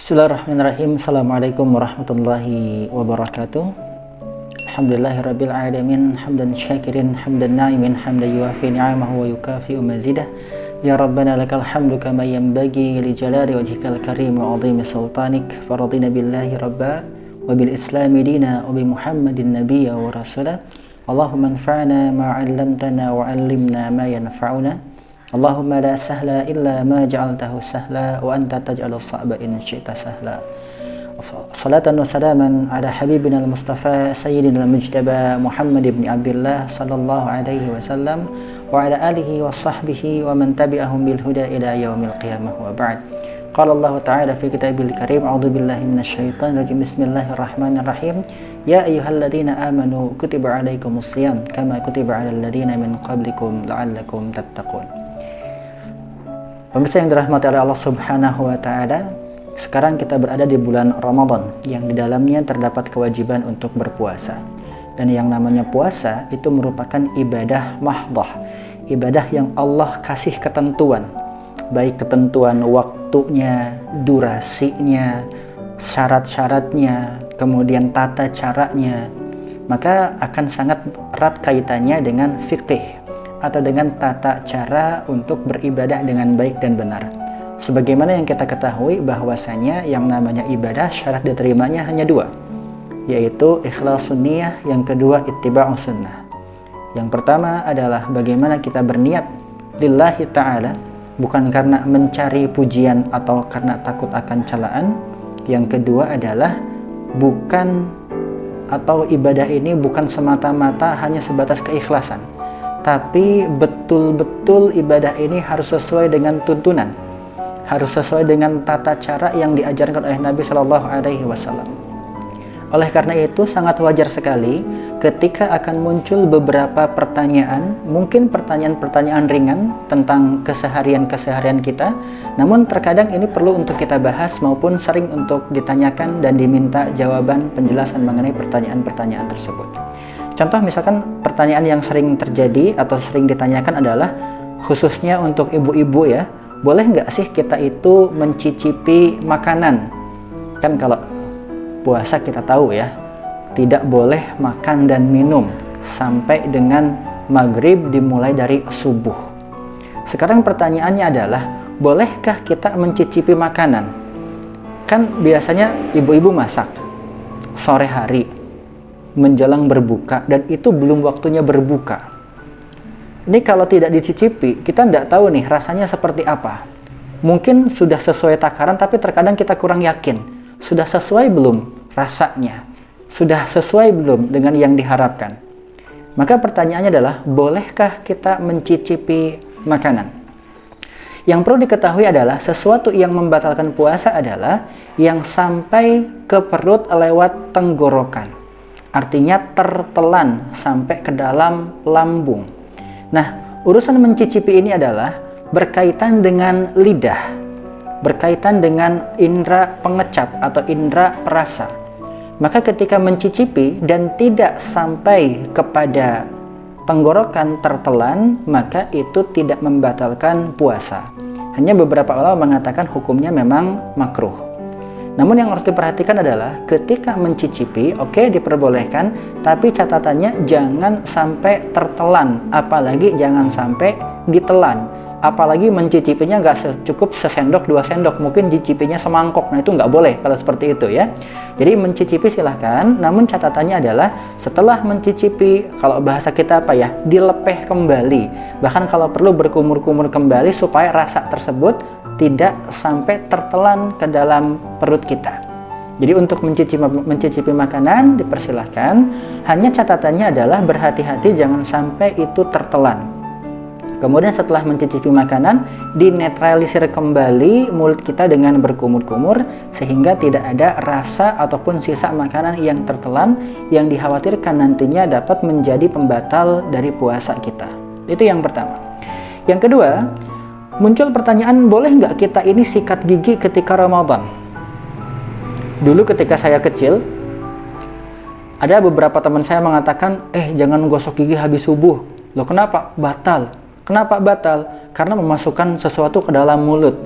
Bismillahirrahmanirrahim. Assalamualaikum warahmatullahi wabarakatuh. Alhamdulillahirabbil alamin, hamdan syakirin, hamdan na'imin, hamdan yuafi ni'amahu wa yukafi'u mazidah. Ya Rabbana lakal hamdu kama yanbaghi li jalali wajhikal karim wa 'azimi sultanik. Faradina billahi rabba wa bil islami dina wa bi Muhammadin nabiyya wa rasula. Allahumma anfa'na ma 'allamtana wa 'allimna ma yanfa'una. Allahumma la sahla illa ma ja'altahu sahla wa anta taj'alus sa'ba in syi'ta sahla. Salatan wa salaman ala habibina al-mustafa sayyidina al-mujtaba Muhammad ibn Abdullah sallallahu alaihi wasallam wa ala alihi wa sahbihi wa man tabi'ahum bil huda ila yaumil qiyamah wa ba'd. Qala Allah ta'ala fi kitabil karim, a'udzu billahi minasyaitonir rajim, bismillahirrahmanirrahim. Ya ayyuhalladzina amanu kutiba alaikumus shiyam kama kutiba alal ladzina min qablikum la'allakum tattaqun. Pemirsa yang dirahmati oleh Allah Subhanahu wa Ta'ala, sekarang kita berada di bulan Ramadan yang di dalamnya terdapat kewajiban untuk berpuasa. Dan yang namanya puasa itu merupakan ibadah mahdhah, ibadah yang Allah kasih ketentuan, baik ketentuan waktunya, durasinya, syarat-syaratnya, kemudian tata caranya, maka akan sangat erat kaitannya dengan fikih atau dengan tata cara untuk beribadah dengan baik dan benar. Sebagaimana yang kita ketahui bahwasanya yang namanya ibadah syarat diterimanya hanya dua, yaitu ikhlasun niyah, yang kedua ittiba'us sunnah. Yang pertama adalah bagaimana kita berniat lillahi ta'ala, bukan karena mencari pujian atau karena takut akan celaan. Yang kedua adalah bukan atau ibadah ini bukan semata-mata hanya sebatas keikhlasan, tapi betul-betul ibadah ini harus sesuai dengan tuntunan, harus sesuai dengan tata cara yang diajarkan oleh Nabi Shallallahu Alaihi Wasallam. Oleh karena itu sangat wajar sekali ketika akan muncul beberapa pertanyaan, mungkin pertanyaan-pertanyaan ringan tentang keseharian-keseharian kita, namun terkadang ini perlu untuk kita bahas maupun sering untuk ditanyakan dan diminta jawaban penjelasan mengenai pertanyaan-pertanyaan tersebut. Contoh misalkan pertanyaan yang sering terjadi atau sering ditanyakan adalah khususnya untuk ibu-ibu ya, boleh nggak sih kita itu mencicipi makanan? Kan kalau puasa kita tahu ya, tidak boleh makan dan minum sampai dengan maghrib dimulai dari subuh. Sekarang pertanyaannya adalah, bolehkah kita mencicipi makanan? Kan biasanya ibu-ibu masak sore hari menjelang berbuka dan itu belum waktunya berbuka. Ini kalau tidak dicicipi, kita tidak tahu nih rasanya seperti apa. Mungkin sudah sesuai takaran, tapi terkadang kita kurang yakin. Sudah sesuai belum rasanya? Sudah sesuai belum dengan yang diharapkan? Maka pertanyaannya adalah, bolehkah kita mencicipi makanan? Yang perlu diketahui adalah sesuatu yang membatalkan puasa adalah yang sampai ke perut lewat tenggorokan. Artinya tertelan sampai ke dalam lambung. Nah, urusan mencicipi ini adalah berkaitan dengan lidah, berkaitan dengan indera pengecap atau indera perasa. Maka ketika mencicipi dan tidak sampai kepada tenggorokan tertelan, maka itu tidak membatalkan puasa. Hanya beberapa ulama mengatakan hukumnya memang makruh. Namun yang harus diperhatikan adalah ketika mencicipi, oke, diperbolehkan, tapi catatannya jangan sampai tertelan, apalagi jangan sampai ditelan. Apalagi mencicipinya nggak cukup sesendok, 2 sendok, mungkin cicipinya semangkok. Nah itu nggak boleh kalau seperti itu ya. Jadi mencicipi silahkan, namun catatannya adalah setelah mencicipi, kalau bahasa kita apa ya, dilepeh kembali. Bahkan kalau perlu berkumur-kumur kembali supaya rasa tersebut tidak sampai tertelan ke dalam perut kita. Jadi untuk mencicipi makanan dipersilahkan, hanya catatannya adalah berhati-hati jangan sampai itu tertelan. Kemudian setelah mencicipi makanan, dinetralisir kembali mulut kita dengan berkumur-kumur sehingga tidak ada rasa ataupun sisa makanan yang tertelan yang dikhawatirkan nantinya dapat menjadi pembatal dari puasa kita. Itu yang pertama. Yang kedua, muncul pertanyaan, boleh nggak kita ini sikat gigi ketika Ramadan? Dulu ketika saya kecil, ada beberapa teman saya mengatakan, jangan gosok gigi habis subuh. Loh kenapa? Batal. Kenapa batal? Karena memasukkan sesuatu ke dalam mulut.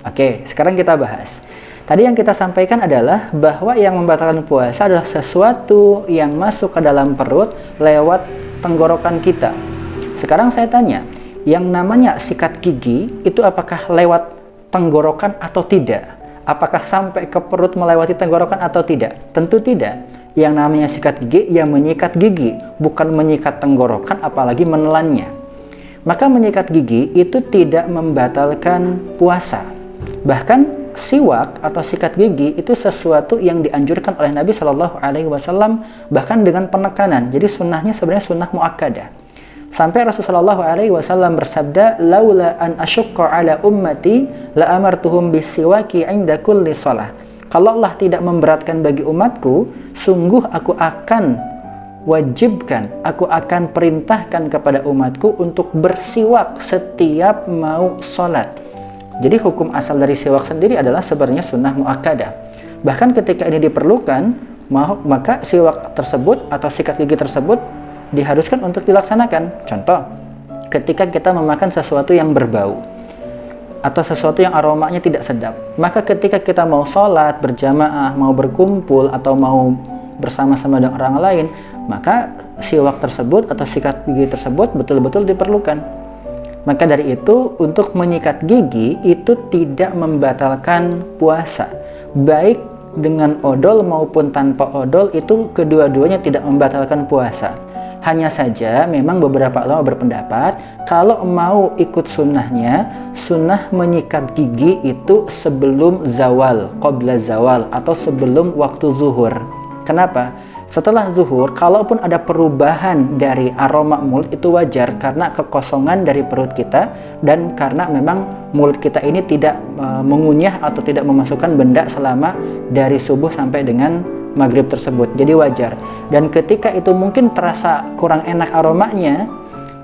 Oke, sekarang kita bahas. Tadi yang kita sampaikan adalah bahwa yang membatalkan puasa adalah sesuatu yang masuk ke dalam perut lewat tenggorokan kita. Sekarang saya tanya, yang namanya sikat gigi itu apakah lewat tenggorokan atau tidak? Apakah sampai ke perut melewati tenggorokan atau tidak? Tentu tidak. Yang namanya sikat gigi, ya menyikat gigi, bukan menyikat tenggorokan apalagi menelannya. Maka menyikat gigi itu tidak membatalkan puasa. Bahkan siwak atau sikat gigi itu sesuatu yang dianjurkan oleh Nabi Shallallahu Alaihi Wasallam, bahkan dengan penekanan. Jadi sunnahnya sebenarnya sunnah muakkadah. Sampai Rasulullah Shallallahu Alaihi Wasallam bersabda, "Laula an asyukka ala ummati la amartuhum bisiwaki inda kulli shalah." Kalau Allah tidak memberatkan bagi umatku, sungguh aku akan wajibkan, aku akan perintahkan kepada umatku untuk bersiwak setiap mau sholat. Jadi hukum asal dari siwak sendiri adalah sebenarnya sunnah muakkadah. Bahkan ketika ini diperlukan, maka siwak tersebut atau sikat gigi tersebut diharuskan untuk dilaksanakan. Contoh, ketika kita memakan sesuatu yang berbau atau sesuatu yang aromanya tidak sedap, maka ketika kita mau sholat berjamaah, mau berkumpul atau mau bersama-sama dengan orang lain, maka siwak tersebut atau sikat gigi tersebut betul-betul diperlukan. Maka dari itu, untuk menyikat gigi itu tidak membatalkan puasa. Baik dengan odol maupun tanpa odol, itu kedua-duanya tidak membatalkan puasa. Hanya saja memang beberapa ulama berpendapat kalau mau ikut sunnahnya, sunnah menyikat gigi itu sebelum zawal, qabla zawal, atau sebelum waktu zuhur. Kenapa? Setelah zuhur, kalaupun ada perubahan dari aroma mulut itu wajar karena kekosongan dari perut kita dan karena memang mulut kita ini tidak mengunyah atau tidak memasukkan benda selama dari subuh sampai dengan maghrib tersebut. Jadi wajar. Dan ketika itu mungkin terasa kurang enak aromanya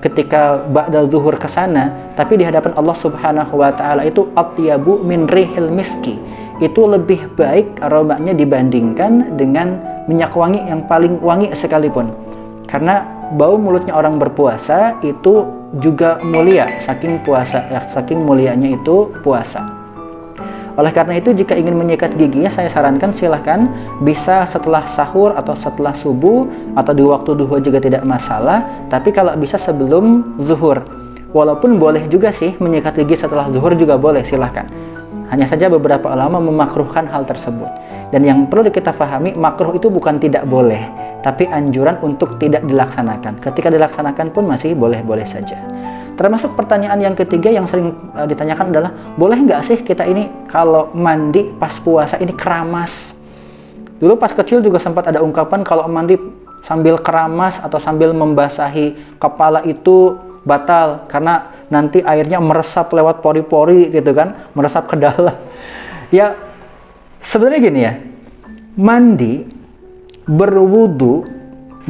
ketika ba'da zuhur ke sana, tapi di hadapan Allah Subhanahu wa taala itu atyabu min rihil miski. Itu lebih baik aromanya dibandingkan dengan minyak wangi yang paling wangi sekalipun. Karena bau mulutnya orang berpuasa itu juga mulia, saking mulianya itu puasa. Oleh karena itu, jika ingin menyikat giginya, saya sarankan silahkan bisa setelah sahur atau setelah subuh atau di waktu duha juga tidak masalah, tapi kalau bisa sebelum zuhur. Walaupun boleh juga sih menyikat gigi setelah zuhur juga boleh, silahkan. Hanya saja beberapa ulama memakruhkan hal tersebut. Dan yang perlu kita pahami, makruh itu bukan tidak boleh, tapi anjuran untuk tidak dilaksanakan. Ketika dilaksanakan pun masih boleh-boleh saja. Termasuk pertanyaan yang ketiga yang sering ditanyakan adalah, boleh nggak sih kita ini kalau mandi pas puasa ini keramas? Dulu pas kecil juga sempat ada ungkapan kalau mandi sambil keramas atau sambil membasahi kepala itu batal karena nanti airnya meresap lewat pori-pori gitu kan, meresap ke dalam. Ya sebenarnya gini ya, mandi, berwudu,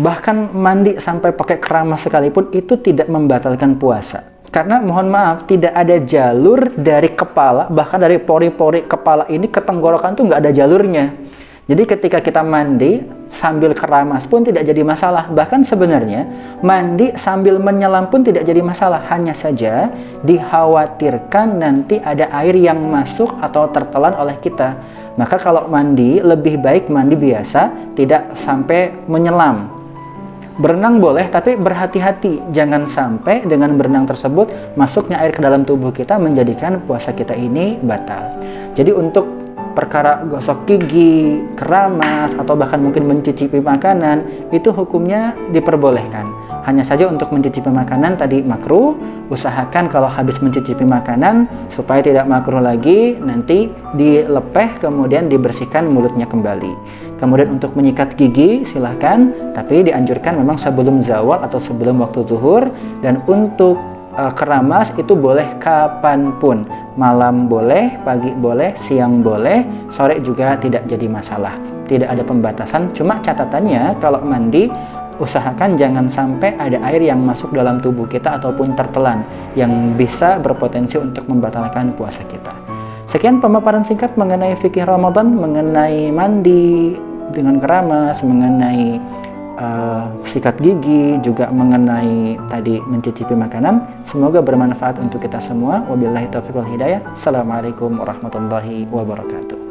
bahkan mandi sampai pakai keramas sekalipun itu tidak membatalkan puasa. Karena mohon maaf, tidak ada jalur dari kepala, bahkan dari pori-pori kepala ini ke tenggorokan tuh nggak ada jalurnya. Jadi ketika kita mandi sambil keramas pun tidak jadi masalah. Bahkan sebenarnya mandi sambil menyelam pun tidak jadi masalah. Hanya saja dikhawatirkan nanti ada air yang masuk atau tertelan oleh kita. Maka kalau mandi lebih baik mandi biasa, tidak sampai menyelam. Berenang boleh, tapi berhati-hati. Jangan sampai dengan berenang tersebut masuknya air ke dalam tubuh kita menjadikan puasa kita ini batal. Jadi untuk perkara gosok gigi, keramas, atau bahkan mungkin mencicipi makanan, itu hukumnya diperbolehkan. Hanya saja untuk mencicipi makanan tadi makruh, usahakan kalau habis mencicipi makanan, supaya tidak makruh lagi, nanti dilepeh kemudian dibersihkan mulutnya kembali. Kemudian untuk menyikat gigi, silahkan, tapi dianjurkan memang sebelum zawal atau sebelum waktu zuhur. Dan untuk keramas itu boleh kapanpun, malam boleh, pagi boleh, siang boleh, sore juga tidak jadi masalah, tidak ada pembatasan. Cuma catatannya kalau mandi usahakan jangan sampai ada air yang masuk dalam tubuh kita ataupun tertelan yang bisa berpotensi untuk membatalkan puasa kita. Sekian pemaparan singkat mengenai fikih Ramadan, mengenai mandi dengan keramas, mengenai sikat gigi, juga mengenai tadi mencicipi makanan. Semoga bermanfaat untuk kita semua. Wabillahi taufiq wal hidayah. Assalamualaikum warahmatullahi wabarakatuh.